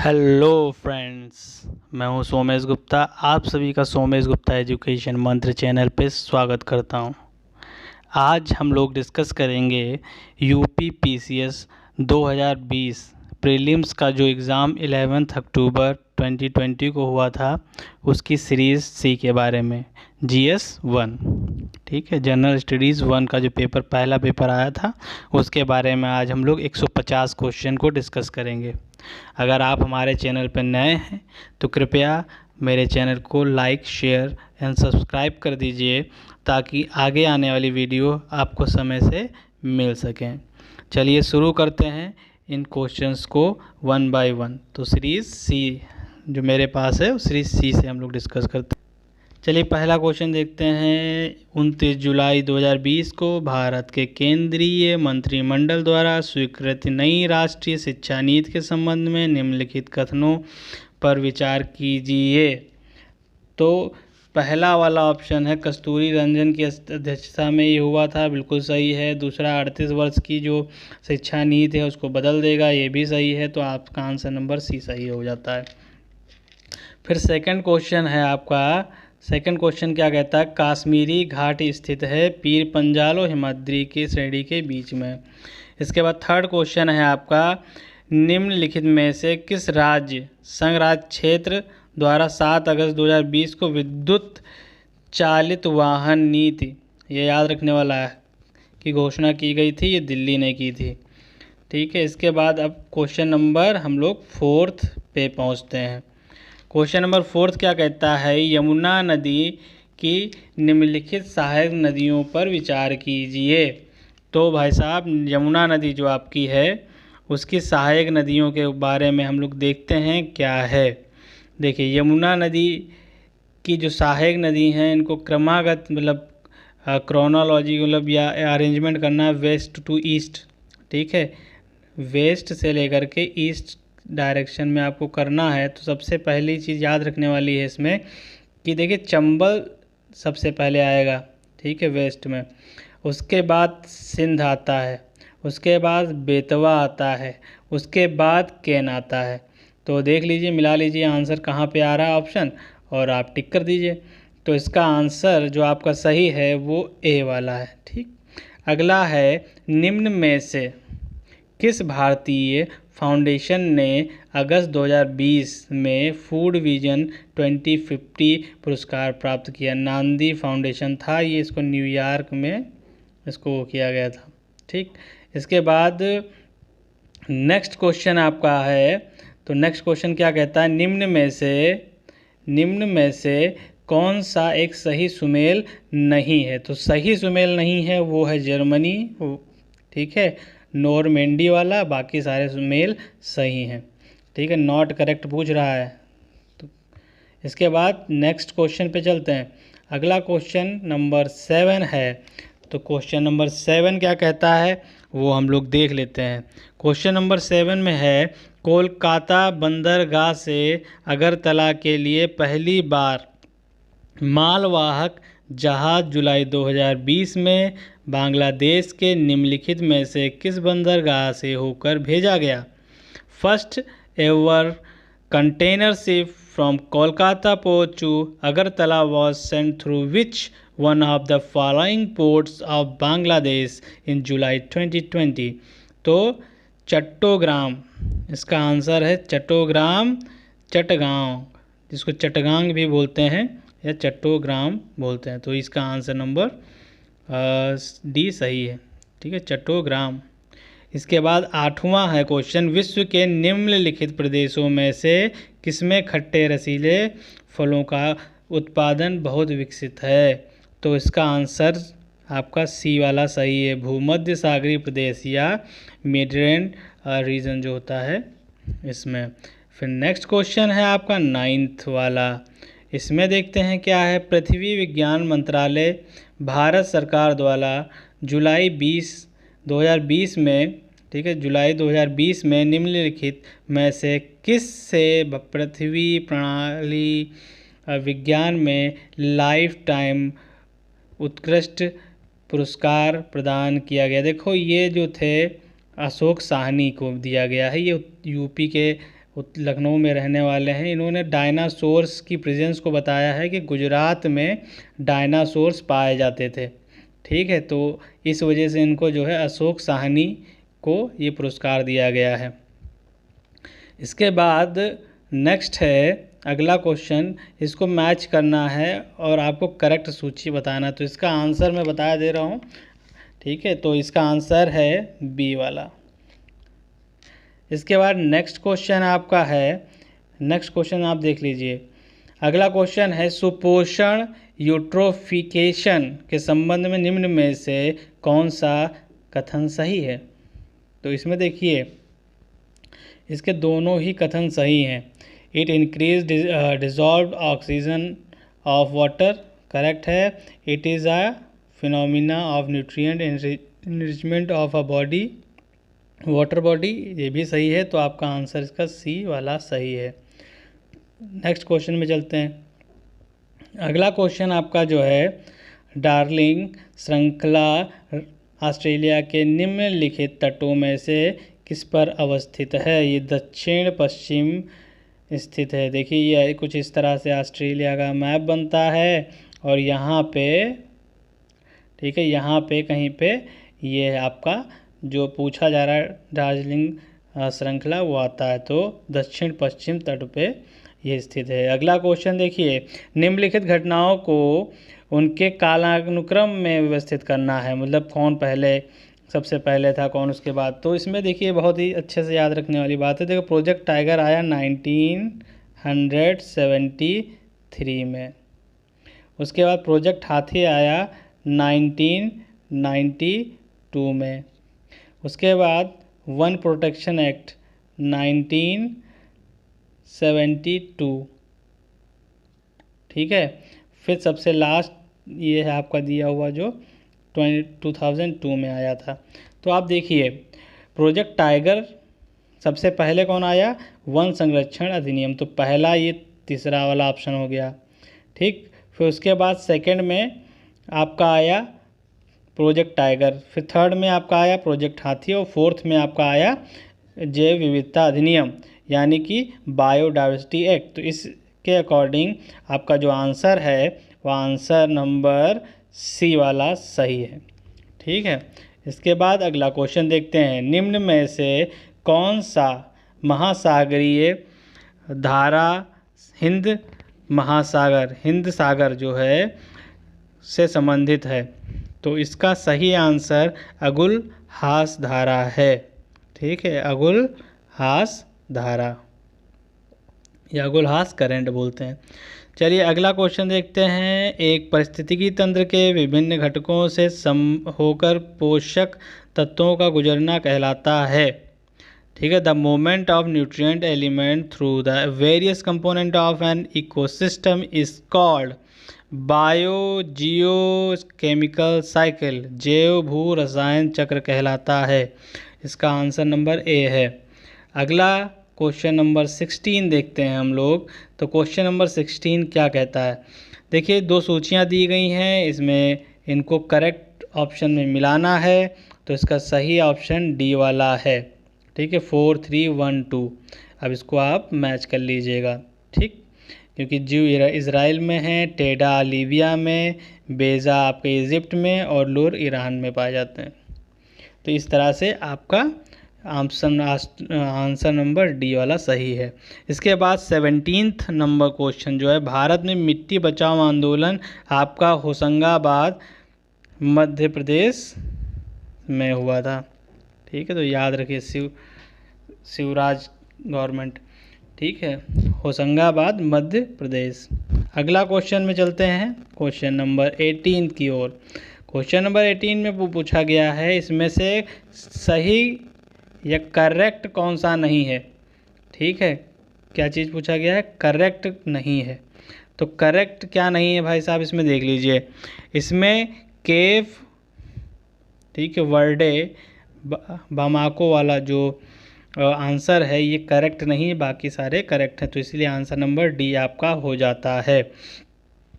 Hello friends, मैं हूं सोमेश गुप्ता। आप सभी का सोमेश गुप्ता एजुकेशन मंत्र चैनल पे स्वागत करता हूं। आज हम लोग डिस्कस करेंगे यूपी पीसीएस 2020 प्रीलिम्स का जो एग्ज़ाम 11 अक्टूबर 2020 को हुआ था, उसकी सीरीज़ सी के बारे में। जीएस 1, ठीक है, जनरल स्टडीज़ 1 का जो पहला पेपर आया था, उसके बारे में आज हम लोग 150 क्वेश्चन को डिस्कस करेंगे। अगर आप हमारे चैनल पर नए हैं तो कृपया मेरे चैनल को लाइक, शेयर एंड सब्सक्राइब कर दीजिए ताकि आगे आने वाली वीडियो आपको समय से मिल सकें। चलिए शुरू करते हैं इन क्वेश्चंस को वन बाय वन। तो सीरीज़ सी जो मेरे पास है, उस सीरीज़ सी से हम लोग डिस्कस करते हैं। चलिए पहला क्वेश्चन देखते हैं। 29 जुलाई 2020 को भारत के केंद्रीय मंत्रिमंडल द्वारा स्वीकृत नई राष्ट्रीय शिक्षा नीति के संबंध में निम्नलिखित कथनों पर विचार कीजिए। तो पहला वाला ऑप्शन है कस्तूरी रंजन की अध्यक्षता में ये हुआ था, बिल्कुल सही है। दूसरा 38 वर्ष की जो शिक्षा नीति है उसको बदल देगा, ये भी सही है। तो आपका आंसर नंबर सी सही हो जाता है। फिर सेकंड क्वेश्चन है आपका। सेकंड क्वेश्चन क्या कहता है? काश्मीरी घाट स्थित है पीर पंजालो हिमाद्री की श्रेणी के बीच में। इसके बाद थर्ड क्वेश्चन है आपका, निम्नलिखित में से किस राज्य संघ राज्य क्षेत्र द्वारा 7 अगस्त 2020 को विद्युत चालित वाहन नीति, ये याद रखने वाला है, की घोषणा की गई थी? ये दिल्ली ने की थी, ठीक है। इसके बाद अब क्वेश्चन नंबर हम लोग 4th पे पहुंचते हैं। क्वेश्चन नंबर 4th क्या कहता है? यमुना नदी की निम्नलिखित सहायक नदियों पर विचार कीजिए। तो भाई साहब, यमुना नदी जो आपकी है उसकी सहायक नदियों के बारे में हम लोग देखते हैं क्या है। देखिए, यमुना नदी की जो सहायक नदी हैं इनको क्रमागत मतलब क्रोनोलॉजी मतलब या अरेंजमेंट करना है वेस्ट टू ईस्ट, ठीक है। वेस्ट से लेकर के ईस्ट डायरेक्शन में आपको करना है। तो सबसे पहली चीज़ याद रखने वाली है इसमें कि देखिए चंबल सबसे पहले आएगा, ठीक है, वेस्ट में। उसके बाद सिंध आता है, उसके बाद बेतवा आता है, उसके बाद केन आता है। तो देख लीजिए, मिला लीजिए आंसर कहाँ पे आ रहा है ऑप्शन, और आप टिक कर दीजिए। तो इसका आंसर जो आपका सही है वो ए वाला है, ठीक। अगला है, निम्न में से किस भारतीय फाउंडेशन ने अगस्त 2020 में फूड विजन 2050 पुरस्कार प्राप्त किया? नांदी फाउंडेशन था ये, इसको न्यूयॉर्क में इसको किया गया था, ठीक। इसके बाद नेक्स्ट क्वेश्चन आपका है। तो नेक्स्ट क्वेश्चन क्या कहता है? निम्न में से कौन सा एक सही सुमेल नहीं है? तो सही सुमेल नहीं है वो है जर्मनी, ठीक है, नॉर्मेंडी वाला। बाकी सारे सुमेल सही हैं, ठीक है। नॉट करेक्ट पूछ रहा है। तो इसके बाद नेक्स्ट क्वेश्चन पे चलते हैं। अगला क्वेश्चन नंबर 7 है। तो क्वेश्चन नंबर 7 क्या कहता है वो हम लोग देख लेते हैं। क्वेश्चन नंबर 7 में है, कोलकाता बंदरगाह से अगरतला के लिए पहली बार मालवाहक जहाज जुलाई 2020 में बांग्लादेश के निम्नलिखित में से किस बंदरगाह से होकर भेजा गया? First ever container ship from Kolkata port to Agartala was sent through which one of the following ports of Bangladesh in July 2020? तो चट्टोग्राम इसका आंसर है। चट्टोग्राम, चटगांव, जिसको चटगांग भी बोलते हैं या चट्टोग्राम बोलते हैं। तो इसका आंसर नंबर डी सही है, ठीक है, चट्टोग्राम। इसके बाद 8वां है क्वेश्चन, विश्व के निम्नलिखित प्रदेशों में से किसमें खट्टे रसीले फलों का उत्पादन बहुत विकसित है? तो इसका आंसर आपका सी वाला सही है, भूमध्य सागरीय प्रदेश या मिडलैंड रीजन जो होता है इसमें। फिर नेक्स्ट क्वेश्चन है आपका 9th वाला। इसमें देखते हैं क्या है। पृथ्वी विज्ञान मंत्रालय भारत सरकार द्वारा जुलाई 2020 में, ठीक है, जुलाई 2020 में निम्नलिखित में से किस से पृथ्वी प्रणाली विज्ञान में लाइफ टाइम उत्कृष्ट पुरस्कार प्रदान किया गया? देखो, ये जो थे अशोक साहनी को दिया गया है। ये यूपी के लखनऊ में रहने वाले हैं। इन्होंने डायनासोर्स की प्रेजेंस को बताया है कि गुजरात में डायनासोर्स पाए जाते थे। ठीक है, तो इस वजह से इनको जो है अशोक साहनी को ये पुरस्कार दिया गया है। इसके बाद नेक्स्ट है अगला क्वेश्चन, इसको मैच करना है और आपको करेक्ट सूची बताना। तो इसका आंसर मैं बता दे रहा हूँ। ठीक है, तो इसका आंसर है बी वाला। इसके बाद नेक्स्ट क्वेश्चन आपका है, नेक्स्ट क्वेश्चन आप देख लीजिए। अगला क्वेश्चन है सुपोषण यूट्रोफिकेशन के संबंध में निम्न में से कौन सा कथन सही है। तो इसमें देखिए इसके दोनों ही कथन सही हैं। It increase dissolve oxygen of water, correct है। It is a phenomena of nutrient enrichment of a body, water body, ये भी सही है। तो आपका आंसर इसका सी वाला सही है। नेक्स्ट क्वेश्चन में चलते हैं। अगला क्वेश्चन आपका जो है, डार्लिंग श्रृंखला ऑस्ट्रेलिया के निम्नलिखित तटों में से किस पर अवस्थित है। ये दक्षिण पश्चिम स्थित है। देखिए ये कुछ इस तरह से ऑस्ट्रेलिया का मैप बनता है और यहाँ पे, ठीक है, यहाँ पे कहीं पे ये आपका जो पूछा जा रहा है दार्जिलिंग श्रृंखला वो आता है। तो दक्षिण पश्चिम तट पे ये स्थित है। अगला क्वेश्चन देखिए, निम्नलिखित घटनाओं को उनके कालानुक्रम में व्यवस्थित करना है, मतलब कौन पहले, सबसे पहले था कौन उसके बाद। तो इसमें देखिए बहुत ही अच्छे से याद रखने वाली बात है। देखो प्रोजेक्ट टाइगर आया 1973 में, उसके बाद प्रोजेक्ट हाथी आया 1992 में, उसके बाद वन प्रोटेक्शन एक्ट 1972, ठीक है। फिर सबसे लास्ट ये है आपका दिया हुआ जो 2002 में आया था। तो आप देखिए प्रोजेक्ट टाइगर सबसे पहले कौन आया, वन संरक्षण अधिनियम, तो पहला ये तीसरा वाला ऑप्शन हो गया, ठीक। फिर उसके बाद सेकंड में आपका आया प्रोजेक्ट टाइगर, फिर थर्ड में आपका आया प्रोजेक्ट हाथी और फोर्थ में आपका आया जैव विविधता अधिनियम यानी कि बायोडाइवर्सिटी एक्ट। तो इसके अकॉर्डिंग आपका जो आंसर है वो आंसर नंबर सी वाला सही है, ठीक है। इसके बाद अगला क्वेश्चन देखते हैं, निम्न में से कौन सा महासागरीय धारा हिंद महासागर, हिंद सागर जो है से संबंधित है। तो इसका सही आंसर अगुल हास धारा है, ठीक है, अगुल हास धारा या अगुल हास करंट बोलते हैं। चलिए अगला क्वेश्चन देखते हैं, एक पारिस्थितिकी तंत्र के विभिन्न घटकों से होकर पोषक तत्वों का गुजरना कहलाता है, ठीक है। The movement of nutrient element through the various component of an ecosystem is called bio Jio chemical cycle, जैव भू रसायन चक्र कहलाता है। इसका आंसर नंबर ए है। अगला क्वेश्चन नंबर 16 देखते हैं हम लोग। तो क्वेश्चन नंबर 16 क्या कहता है, देखिए दो सूचियां दी गई हैं, इसमें इनको करेक्ट ऑप्शन में मिलाना है। तो इसका सही ऑप्शन डी वाला है, ठीक है, 4 3 1 2। अब इसको आप मैच कर लीजिएगा, ठीक, क्योंकि जीव इज़राइल में है, टेडा लीबिया में, बेज़ा आपके इजिप्ट में और लूर ईरान में पाए जाते हैं। तो इस तरह से आपका आंसर नंबर डी वाला सही है। इसके बाद 17th नंबर क्वेश्चन जो है, भारत में मिट्टी बचाओ आंदोलन आपका होशंगाबाद मध्य प्रदेश में हुआ था, ठीक है। तो याद रखिए शिवराज गवर्नमेंट, ठीक है, होशंगाबाद मध्य प्रदेश। अगला क्वेश्चन में चलते हैं, क्वेश्चन नंबर 18 की ओर। क्वेश्चन नंबर 18 में पूछा गया है, इसमें से सही या करेक्ट कौन सा नहीं है, ठीक है। क्या चीज़ पूछा गया है, करेक्ट नहीं है। तो करेक्ट क्या नहीं है भाई साहब, इसमें देख लीजिए, इसमें केव, ठीक है, वर्डे बामाको वाला जो आंसर है ये करेक्ट नहीं है, बाकी सारे करेक्ट हैं। तो इसलिए आंसर नंबर डी आपका हो जाता है।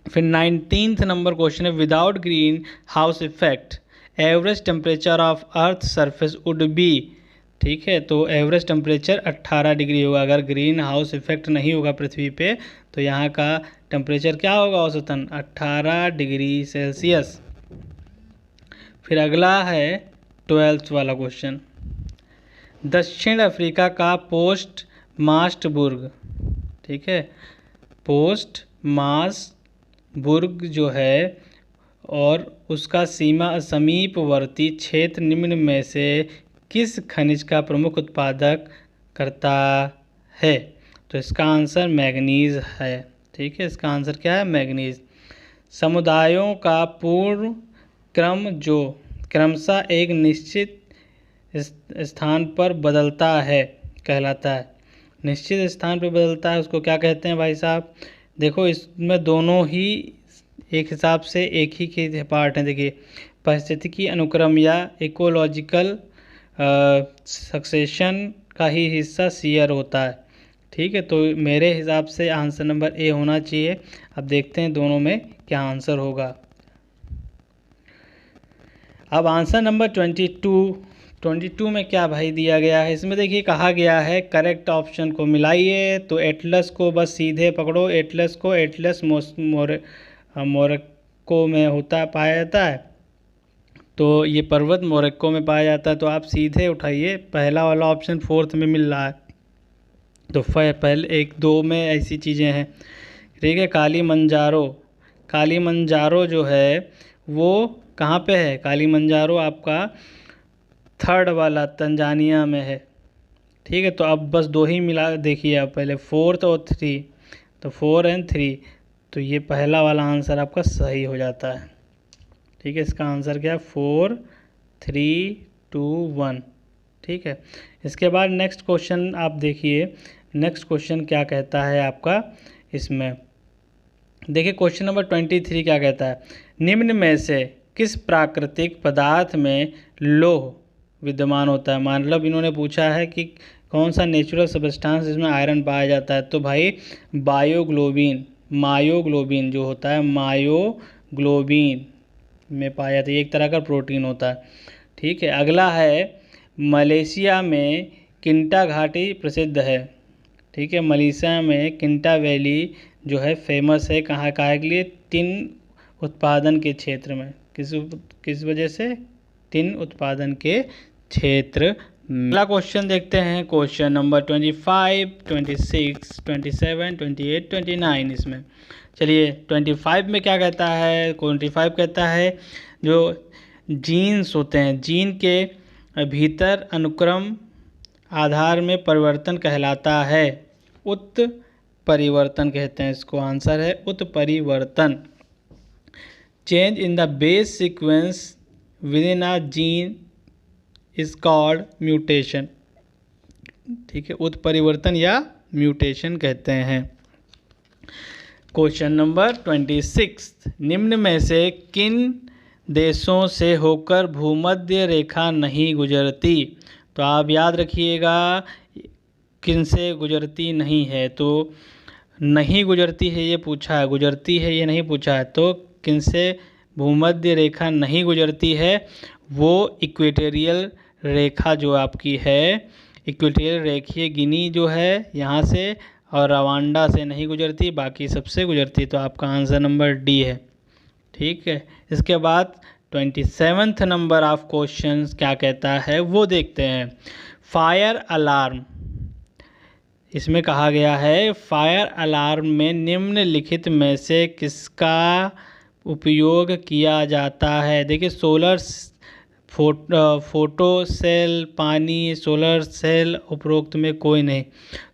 फिर 19th नंबर क्वेश्चन है, without green house effect average temperature of earth surface would be ठीक है, तो एवरेज टेम्परेचर 18 डिग्री होगा। अगर ग्रीन हाउस इफेक्ट नहीं होगा पृथ्वी पे तो यहाँ का टेम्परेचर क्या होगा औसतन 18 डिग्री सेल्सियस। फिर अगला है 12th वाला क्वेश्चन। दक्षिण अफ्रीका का पोस्ट मास्टबुर्ग, ठीक है, पोस्ट मास्टबुर्ग जो है और उसका समीपवर्ती क्षेत्र निम्न में से किस खनिज का प्रमुख उत्पादक करता है? तो इसका आंसर मैग्नीज है। ठीक है, इसका आंसर क्या है? मैग्नीज। समुदायों का पूर्ण क्रम जो क्रमशः एक निश्चित स्थान पर बदलता है कहलाता है। निश्चित स्थान पर बदलता है उसको क्या कहते हैं भाई साहब? देखो इसमें दोनों ही एक हिसाब से एक ही के पार्ट हैं। देखिए, पारिस्थितिकी अनुक्रम या इकोलॉजिकल सक्सेशन का ही हिस्सा सीयर होता है। ठीक है, तो मेरे हिसाब से आंसर नंबर ए होना चाहिए। अब देखते हैं दोनों में क्या आंसर होगा। अब आंसर नंबर 22 में क्या भाई दिया गया है? इसमें देखिए कहा गया है करेक्ट ऑप्शन को मिलाइए। तो एटलस को बस सीधे पकड़ो, एटलस को, एटलस मोरक्को में होता पाया जाता है। तो ये पर्वत मोरक्को में पाया जाता है। तो आप सीधे उठाइए, पहला वाला ऑप्शन 4th में मिल रहा है। तो पहले 1-2 में ऐसी चीज़ें हैं। ठीक है, कालीमंजारो जो है वो कहाँ पे है? कालीमंजारो आपका 3rd वाला तंजानिया में है। ठीक है, तो अब बस 2 ही मिला देखिए आप पहले 4th और 3, तो 4 और 3, तो ये पहला वाला आंसर आपका सही हो जाता है। ठीक है, इसका आंसर क्या है? 4, 3, 2, 1। ठीक है, इसके बाद नेक्स्ट क्वेश्चन आप देखिए, नेक्स्ट क्वेश्चन क्या कहता है आपका इसमें। देखिए क्वेश्चन नंबर 23 क्या कहता है? निम्न में से किस प्राकृतिक पदार्थ में लौह विद्यमान होता है? मतलब इन्होंने पूछा है कि कौन सा नेचुरल सब्सटेंस जिसमें आयरन पाया जाता है। तो भाई मायोग्लोबिन जो होता है, मायोग्लोबिन में पाया जाता है। ये एक तरह का प्रोटीन होता है। ठीक है, अगला है मलेशिया में किंटा घाटी प्रसिद्ध है। ठीक है, मलेशिया में किंटा वैली जो है फेमस है कहाँ के लिए? टिन उत्पादन के क्षेत्र में। किस वजह से? टिन उत्पादन के क्षेत्र। अगला क्वेश्चन देखते हैं, क्वेश्चन नंबर 25, 26, 27, 28, 29 इसमें। चलिए 25 में क्या कहता है? 25 कहता है जो जीन्स होते हैं, जीन के भीतर अनुक्रम आधार में परिवर्तन कहलाता है। उत्परिवर्तन कहते हैं इसको। आंसर है उत्परिवर्तन। Change in the base sequence with in a gene is called mutation. ठीक है, उत्परिवर्तन या म्यूटेशन कहते हैं। क्वेश्चन नंबर 26, निम्न में से किन देशों से होकर भूमध्य रेखा नहीं गुजरती? तो आप याद रखिएगा किन से गुजरती नहीं है। तो नहीं गुजरती है ये पूछा है, गुजरती है ये नहीं पूछा है। तो किन से भूमध्य रेखा नहीं गुजरती है? वो इक्वेटोरियल रेखा जो आपकी है, इक्वेटोरियल रेखीय गिनी जो है यहाँ से और रवांडा से नहीं गुजरती, बाकी सबसे गुजरती। तो आपका आंसर नंबर डी है। ठीक है, इसके बाद 27th नंबर ऑफ क्वेश्चन क्या कहता है वो देखते हैं। फायर अलार्म, इसमें कहा गया है फायर अलार्म में निम्नलिखित में से किसका उपयोग किया जाता है? देखिए सोलर फोटो सेल, पानी, सोलर सेल, उपरोक्त में कोई नहीं।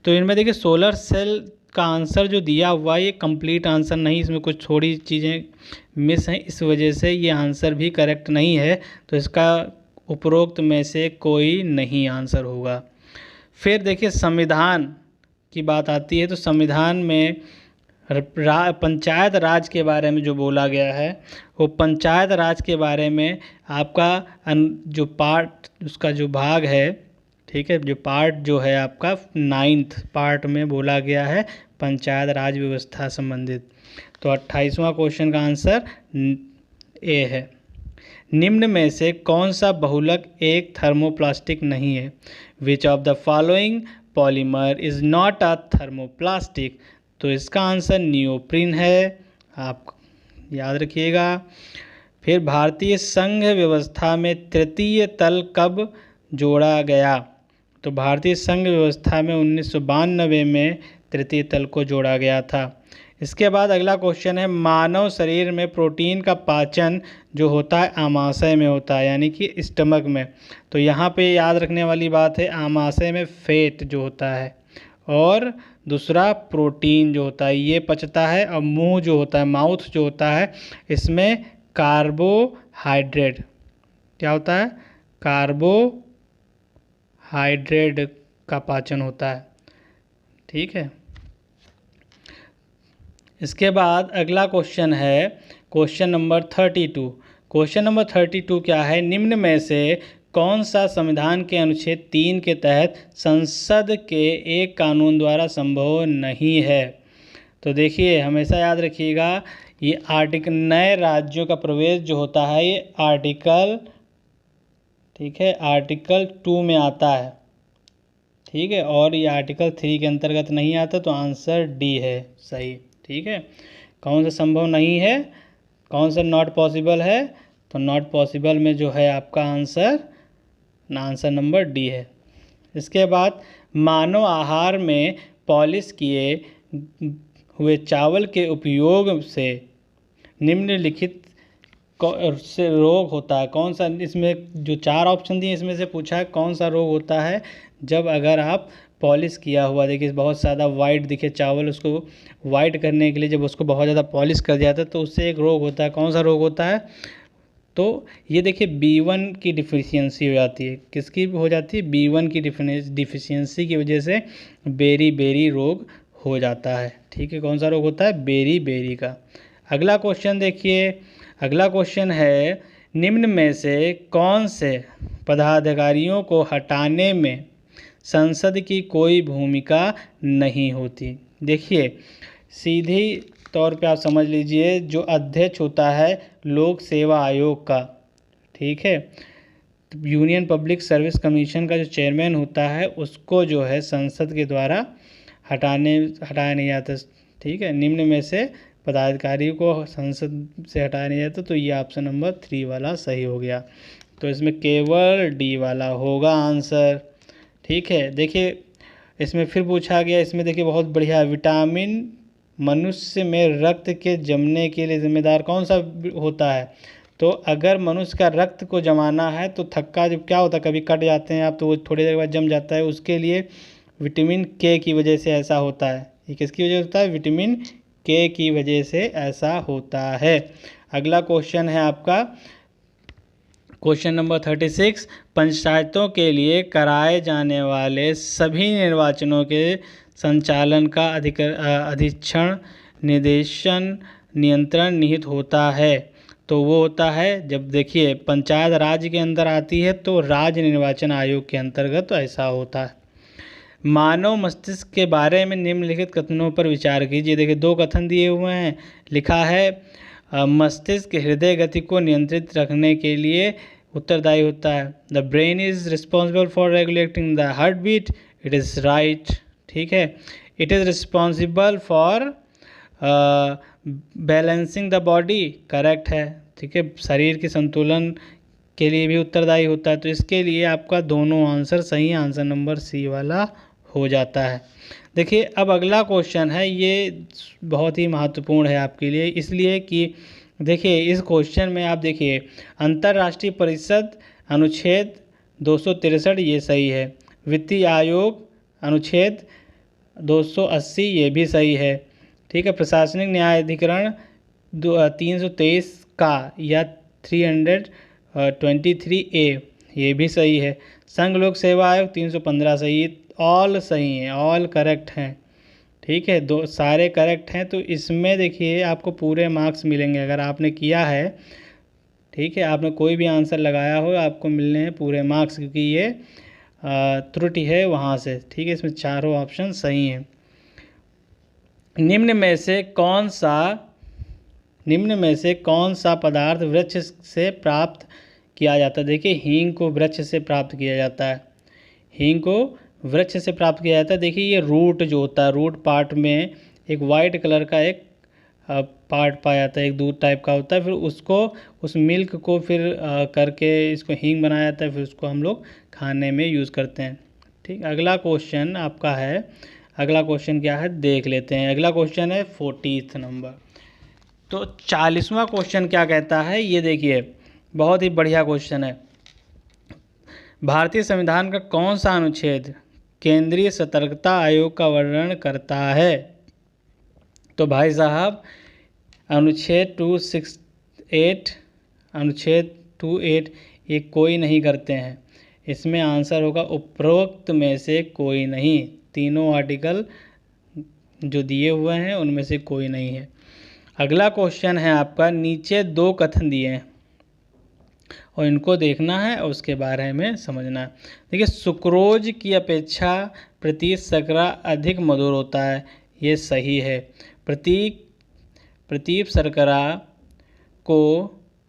तो इनमें देखिए सोलर सेल का आंसर जो दिया हुआ ये कंप्लीट आंसर नहीं, इसमें कुछ थोड़ी चीज़ें मिस हैं, इस वजह से ये आंसर भी करेक्ट नहीं है। तो इसका उपरोक्त में से कोई नहीं आंसर होगा। फिर देखिए संविधान की बात आती है। तो संविधान में पंचायत राज के बारे में जो बोला गया है वो पंचायत राज के बारे में आपका जो पार्ट, उसका जो भाग है, ठीक है, जो पार्ट जो है आपका 9th पार्ट में बोला गया है पंचायत राज व्यवस्था संबंधित। तो 28वां क्वेश्चन का आंसर ए है। निम्न में से कौन सा बहुलक एक थर्मोप्लास्टिक नहीं है? Which of the following polymer is not a thermoplastic? तो इसका आंसर नियोप्रीन है, आप याद रखिएगा। फिर भारतीय संघ व्यवस्था में तृतीय तल कब जोड़ा गया? तो भारतीय संघ व्यवस्था में 1992 में तृतीय तल को जोड़ा गया था। इसके बाद अगला क्वेश्चन है, मानव शरीर में प्रोटीन का पाचन जो होता है आमाशय में होता है, यानी कि स्टमक में। तो यहाँ पे याद रखने वाली बात है, आमाशय में फैट जो होता है और दूसरा प्रोटीन जो होता है ये पचता है, और मुंह जो होता है, माउथ जो होता है, इसमें कार्बोहाइड्रेट क्या होता है? कार्बोहाइड्रेट का पाचन होता है। ठीक है। इसके बाद अगला क्वेश्चन है क्वेश्चन नंबर 32। क्वेश्चन नंबर 32 क्या है? निम्न में से कौन सा संविधान के अनुच्छेद 3 के तहत संसद के एक कानून द्वारा संभव नहीं है? तो देखिए, हमेशा याद रखिएगा, ये आर्टिकल नए राज्यों का प्रवेश जो होता है ये आर्टिकल, ठीक है, आर्टिकल 2 में आता है। ठीक है, और ये आर्टिकल 3 के अंतर्गत नहीं आता, तो आंसर डी है सही। ठीक है, कौन सा संभव नहीं है, कौन सा नॉट पॉसिबल है? तो नॉट पॉसिबल में जो है आपका आंसर नंबर डी है। इसके बाद मानव आहार में पॉलिश किए हुए चावल के उपयोग से निम्नलिखित से रोग होता है कौन सा? इसमें जो 4 ऑप्शन दिए इसमें से पूछा है कौन सा रोग होता है जब अगर आप पॉलिश किया हुआ, देखिए बहुत ज़्यादा वाइट दिखे चावल, उसको वाइट करने के लिए जब उसको बहुत ज़्यादा पॉलिश कर दिया जाता है तो उससे एक रोग होता है। कौन सा रोग होता है? तो ये देखिए B1 की डिफिशियंसी हो जाती है। किसकी हो जाती है? B1 की डिफिशियंसी की वजह से बेरी रोग हो जाता है। ठीक है, कौन सा रोग होता है? बेरी का। अगला क्वेश्चन देखिए, अगला क्वेश्चन है, निम्न में से कौन से पदाधिकारियों को हटाने में संसद की कोई भूमिका नहीं होती? देखिए, सीधी तौर पे आप समझ लीजिए, जो अध्यक्ष होता है लोक सेवा आयोग का, ठीक है, यूनियन पब्लिक सर्विस कमीशन का जो चेयरमैन होता है उसको जो है संसद के द्वारा हटाया नहीं जाता। ठीक है, निम्न में से पदाधिकारी को संसद से हटाया नहीं जाता, तो ये ऑप्शन नंबर 3 वाला सही हो गया। तो इसमें केवल डी वाला होगा आंसर। ठीक है, देखिए इसमें फिर पूछा गया, इसमें देखिए बहुत बढ़िया, विटामिन मनुष्य में रक्त के जमने के लिए जिम्मेदार कौन सा होता है? तो अगर मनुष्य का रक्त को जमाना है तो थक्का जब क्या होता है, कभी कट जाते हैं आप तो वो थोड़ी देर बाद जम जाता है, उसके लिए विटामिन के की वजह से ऐसा होता है। ये किसकी वजह से होता है? विटामिन के की वजह से ऐसा होता है। अगला क्वेश्चन है आपका क्वेश्चन नंबर 36। पंचायतों के लिए कराए जाने वाले सभी निर्वाचनों के संचालन का अधीक्षण, निर्देशन, नियंत्रण निहित होता है। तो वो होता है जब देखिए पंचायत राज्य के अंदर आती है तो राज्य निर्वाचन आयोग के अंतर्गत ऐसा होता है। मानव मस्तिष्क के बारे में निम्नलिखित कथनों पर विचार कीजिए। देखिए 2 कथन दिए हुए हैं, लिखा है मस्तिष्क हृदय गति को नियंत्रित रखने के लिए उत्तरदायी होता है। The brain is responsible for regulating the heart beat, it is right. ठीक है, it is responsible for balancing the body, correct है। ठीक है, शरीर के संतुलन के लिए भी उत्तरदायी होता है। तो इसके लिए आपका दोनों आंसर सही है, आंसर नंबर सी वाला हो जाता है। देखिए अब अगला क्वेश्चन है, ये बहुत ही महत्वपूर्ण है आपके लिए, इसलिए कि देखिए इस क्वेश्चन में आप देखिए अंतर्राष्ट्रीय परिषद अनुच्छेद 263 ये सही है, वित्तीय आयोग अनुच्छेद 280 ये भी सही है। ठीक है, प्रशासनिक न्याय अधिकरण 323 का या 323A ये भी सही है। संघ लोक सेवा आयोग 315 सही, ऑल सही हैं, ऑल करेक्ट हैं। ठीक है, 2 सारे करेक्ट हैं। तो इसमें देखिए आपको पूरे मार्क्स मिलेंगे अगर आपने किया है। ठीक है, आपने कोई भी आंसर लगाया हो आपको मिलने हैं पूरे मार्क्स, क्योंकि ये त्रुटि है वहाँ से। ठीक है, इसमें चारों ऑप्शन सही हैं। निम्न में से कौन सा निम्न में से कौन सा पदार्थ वृक्ष से प्राप्त किया जाता है? देखिए हींग को वृक्ष से प्राप्त किया जाता है, हींग को वृक्ष से प्राप्त किया जाता है। देखिए ये रूट जो होता है, रूट पार्ट में एक वाइट कलर का एक पार्ट पाया जाता है, एक दूध टाइप का होता है, फिर उसको उस मिल्क को फिर करके इसको हींग बनाया जाता है, फिर उसको हम लोग खाने में यूज़ करते हैं। ठीक, अगला क्वेश्चन आपका है, अगला क्वेश्चन क्या है देख लेते हैं। अगला क्वेश्चन है 40th नंबर। तो 40वां क्वेश्चन क्या कहता है ये देखिए, बहुत ही बढ़िया क्वेश्चन है। भारतीय संविधान का कौन सा अनुच्छेद केंद्रीय सतर्कता आयोग का वर्णन करता है? तो भाई साहब अनुच्छेद 268, अनुच्छेद 28 ये कोई नहीं करते हैं। इसमें आंसर होगा उपरोक्त में से कोई नहीं। तीनों आर्टिकल जो दिए हुए हैं उनमें से कोई नहीं है। अगला क्वेश्चन है आपका, नीचे दो कथन दिए हैं और इनको देखना है और उसके बारे में समझना है। देखिए सुक्रोज की अपेक्षा प्रतीक शर्करा अधिक मधुर होता है, ये सही है। प्रतीक शर्करा को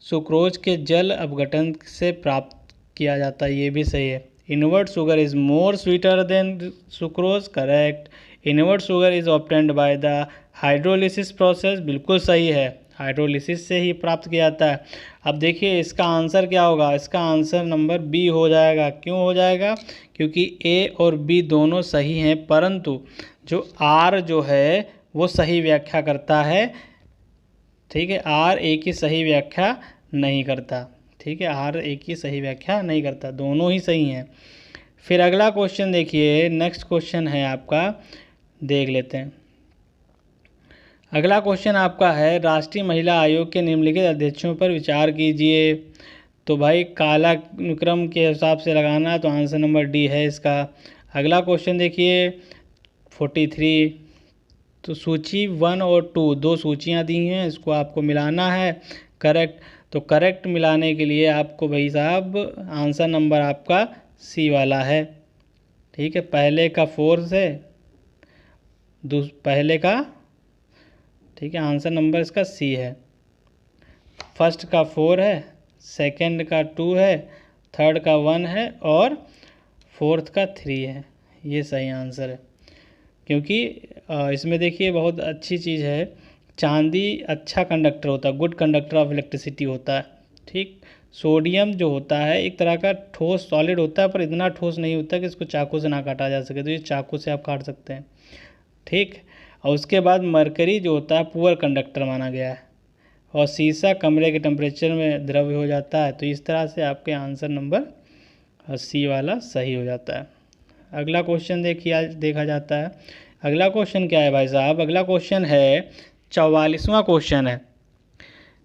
सुक्रोज के जल अपघटन से प्राप्त किया जाता है, ये भी सही है। Invert sugar is more sweeter than sucrose, correct. Invert sugar is obtained by the hydrolysis process, बिल्कुल सही है, हाइड्रोलिसिस से ही प्राप्त किया जाता है। अब देखिए इसका आंसर क्या होगा, इसका आंसर नंबर बी हो जाएगा। क्यों हो जाएगा? क्योंकि ए और बी दोनों सही हैं, परंतु जो आर जो है वो सही व्याख्या करता है। ठीक है, आर ए की सही व्याख्या नहीं करता। ठीक है, आर ए की सही व्याख्या नहीं करता, दोनों ही सही हैं। फिर अगला क्वेश्चन देखिए, नेक्स्ट क्वेश्चन है आपका, देख लेते हैं। अगला क्वेश्चन आपका है, राष्ट्रीय महिला आयोग के निम्नलिखित अध्यक्षों पर विचार कीजिए। तो भाई कालानुक्रम के हिसाब से लगाना, तो आंसर नंबर डी है इसका। अगला क्वेश्चन देखिए 43, तो सूची 1 और 2 दो सूचियां दी हैं, इसको आपको मिलाना है, करेक्ट। तो करेक्ट मिलाने के लिए आपको भाई साहब आंसर नंबर आपका सी वाला है। ठीक है, पहले का 4 से पहले का, ठीक है, आंसर नंबर इसका सी है। फर्स्ट का 4 है, सेकंड का 2 है, थर्ड का 1 है और फोर्थ का 3 है, ये सही आंसर है। क्योंकि इसमें देखिए बहुत अच्छी चीज़ है, चांदी अच्छा कंडक्टर होता है, गुड कंडक्टर ऑफ इलेक्ट्रिसिटी होता है। ठीक, सोडियम जो होता है एक तरह का ठोस सॉलिड होता है, पर इतना ठोस नहीं होता कि इसको चाकू से ना काटा जा सके, तो ये चाकू से आप काट सकते हैं। ठीक, और उसके बाद मरकरी जो होता है पुअर कंडक्टर माना गया है, और सीसा कमरे के टेम्परेचर में द्रव्य हो जाता है। तो इस तरह से आपके आंसर नंबर सी वाला सही हो जाता है। अगला क्वेश्चन देखा जाता है। अगला क्वेश्चन क्या है भाई साहब? अगला क्वेश्चन है 44वां क्वेश्चन है।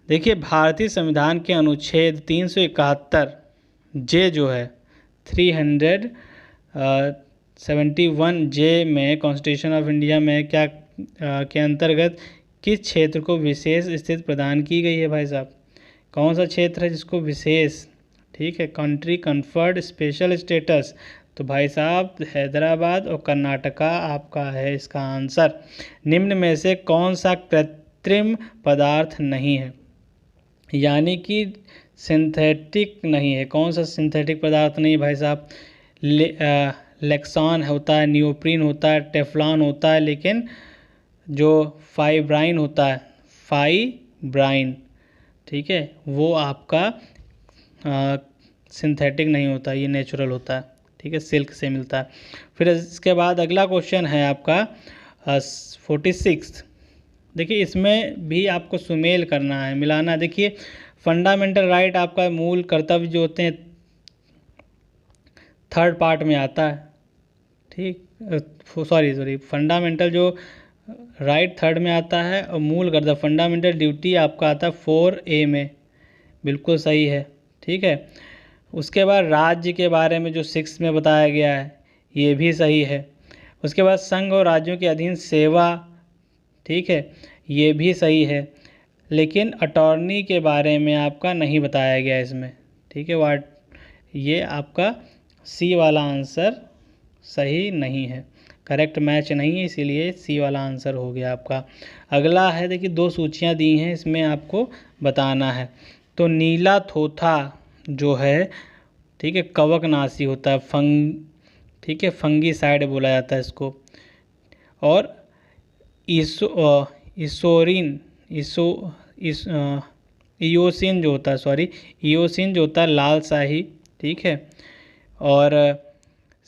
देखिए भारतीय संविधान के अनुच्छेद 371 जे जो है 371 जे में कॉन्स्टिट्यूशन ऑफ इंडिया में क्या के अंतर्गत किस क्षेत्र को विशेष स्थिति प्रदान की गई है भाई साहब? कौन सा क्षेत्र है जिसको विशेष, ठीक है, कंट्री कन्फर्ड स्पेशल स्टेटस? तो भाई साहब हैदराबाद और कर्नाटका आपका है इसका आंसर। निम्न में से कौन सा कृत्रिम पदार्थ नहीं है, यानी कि सिंथेटिक नहीं है? कौन सा सिंथेटिक पदार्थ नहीं भाई साहब? लेक्सॉन होता है, नियोप्रीन होता है, टेफ्लॉन होता है, लेकिन जो फाइब्राइन होता है, फाइब्राइन, ठीक है, वो आपका सिंथेटिक नहीं होता, ये नेचुरल होता है। ठीक है, सिल्क से मिलता है। फिर इसके बाद अगला क्वेश्चन है आपका 46। देखिए इसमें भी आपको सुमेल करना है, मिलाना है। देखिए फंडामेंटल राइट आपका मूल कर्तव्य जो होते हैं थर्ड पार्ट में आता है। ठीक, सॉरी फंडामेंटल जो राइट थर्ड में आता है और मूल कर्तव्य फंडामेंटल ड्यूटी आपका आता है 4A में, बिल्कुल सही है। ठीक है, उसके बाद राज्य के बारे में जो 6 में बताया गया है ये भी सही है। उसके बाद संघ और राज्यों के अधीन सेवा, ठीक है, ये भी सही है, लेकिन अटॉर्नी के बारे में आपका नहीं बताया गया इसमें। ठीक है, ये आपका सी वाला आंसर सही नहीं है। करेक्ट मैच नहीं है, इसीलिए सी वाला आंसर हो गया आपका। अगला है, देखिए 2 सूचियाँ दी हैं, इसमें आपको बताना है। तो नीला थोथा जो है, ठीक है, कवकनाशी होता है, ठीक है, फंगीसाइड बोला जाता है इसको। और इयोसिन जो होता है, इयोसिन जो होता है लाल शाही, ठीक है। और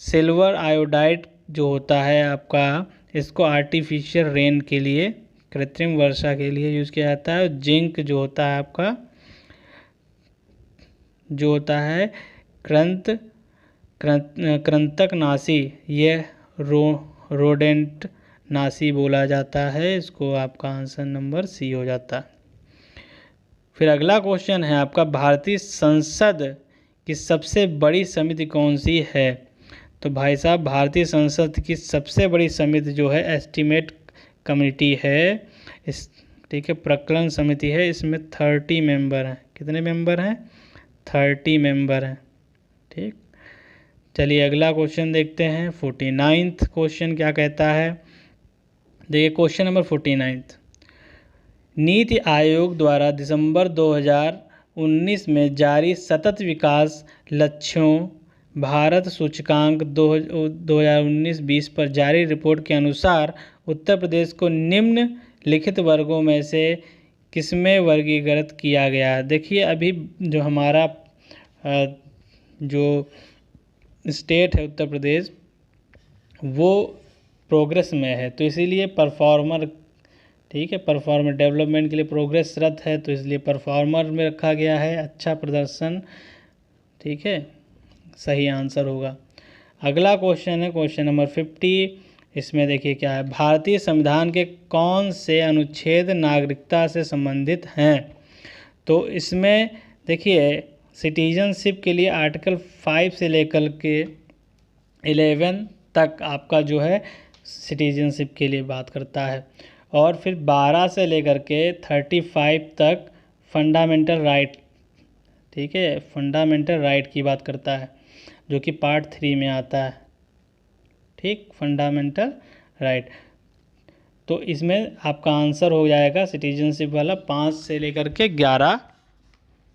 सिल्वर आयोडाइड जो होता है आपका, इसको आर्टिफिशियल रेन के लिए, कृत्रिम वर्षा के लिए यूज़ किया जाता है। जिंक जो होता है आपका, जो होता है कृंतकनाशी, यह रोडेंट नासी बोला जाता है। इसको आपका आंसर नंबर सी हो जाता है। फिर अगला क्वेश्चन है आपका, भारतीय संसद की सबसे बड़ी समिति कौन सी है? तो भाई साहब, भारतीय संसद की सबसे बड़ी समिति जो है एस्टीमेट कमेटी है, इस, ठीक है, प्रकलन समिति है। इसमें 30 मेंबर हैं। कितने मेंबर हैं? 30 मेंबर हैं, ठीक। चलिए अगला क्वेश्चन देखते हैं। 49वां क्वेश्चन क्या कहता है? देखिए क्वेश्चन नंबर 49। नीति आयोग द्वारा दिसंबर 2019 में जारी सतत विकास लक्ष्यों भारत सूचकांक 2019-20 पर जारी रिपोर्ट के अनुसार उत्तर प्रदेश को निम्नलिखित वर्गों में से किसमें वर्गीकृत किया गया है? देखिए अभी जो हमारा जो स्टेट है उत्तर प्रदेश, वो प्रोग्रेस में है, तो इसीलिए परफॉर्मर, ठीक है, परफॉर्मर डेवलपमेंट के लिए प्रोग्रेसरत है, तो इसलिए परफॉर्मर में रखा गया है, अच्छा प्रदर्शन, ठीक है, सही आंसर होगा। अगला क्वेश्चन है क्वेश्चन नंबर 50। इसमें देखिए क्या है, भारतीय संविधान के कौन से अनुच्छेद नागरिकता से संबंधित हैं? तो इसमें देखिए सिटीजनशिप के लिए आर्टिकल 5 से लेकर के 11 तक आपका जो है सिटीजनशिप के लिए बात करता है, और फिर 12 से लेकर के 35 तक फंडामेंटल राइट, ठीक है, फंडामेंटल राइट की बात करता है, जो कि पार्ट 3 में आता है, ठीक, फंडामेंटल राइट। तो इसमें आपका आंसर हो जाएगा सिटीजनशिप वाला 5 से लेकर के 11,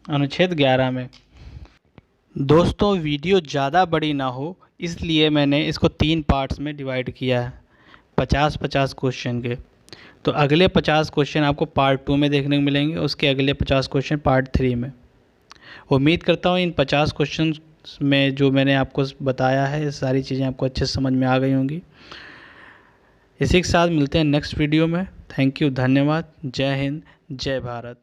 अनुच्छेद 11 में। दोस्तों वीडियो ज़्यादा बड़ी ना हो, इसलिए मैंने इसको 3 पार्ट्स में डिवाइड किया है, 50-50 क्वेश्चन के। तो अगले 50 क्वेश्चन आपको पार्ट 2 में देखने को मिलेंगे, उसके अगले 50 क्वेश्चन पार्ट 3 में। उम्मीद करता हूँ इन 50 क्वेश्चन में जो मैंने आपको बताया है, सारी चीज़ें आपको अच्छे से समझ में आ गई होंगी। इसी के साथ मिलते हैं नेक्स्ट वीडियो में। थैंक यू, धन्यवाद, जय हिंद, जय भारत।